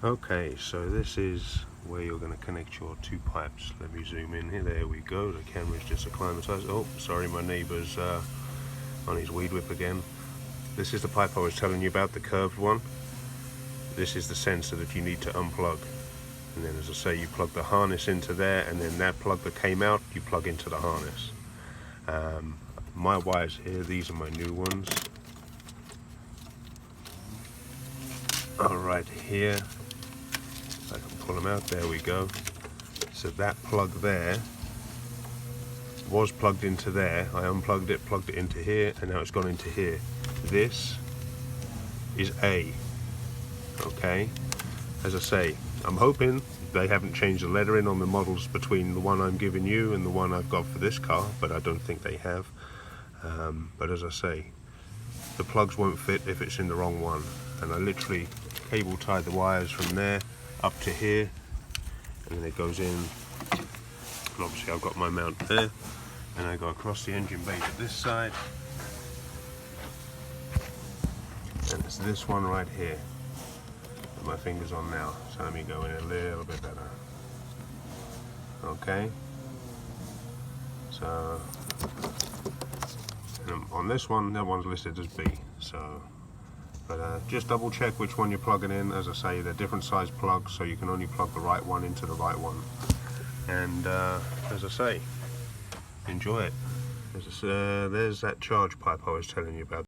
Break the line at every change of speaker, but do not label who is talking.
Okay, so this is where you're going to connect your two pipes. Let me zoom in here. There we go. The camera's just acclimatized. Oh, sorry, my neighbor's on his weed whip again. This is the pipe I was telling you about, the curved one. This is the sensor that you need to unplug. And then, as I say, you plug the harness into there, and then that plug that came out, you plug into the harness. My wires here, these are my new ones. All right, here. I can pull them out, there we go. So that plug there was plugged into there. I unplugged it, plugged it into here, and now it's gone into here. This is A, okay? As I say, I'm hoping they haven't changed the lettering on the models between the one I'm giving you and the one I've got for this car, but I don't think they have. But as I say, the plugs won't fit if it's in the wrong one. And I literally cable tied the wires from there up to here, and then it goes in, and obviously I've got my mount there, and I go across the engine bay to this side, and it's this one right here that my finger's on now. So let me go in a little bit better. Okay, so on this one, that one's listed as B, so but just double check which one you're plugging in. As I say, they're different size plugs, so you can only plug the right one into the right one. And as I say, enjoy it. There's that charge pipe I was telling you about.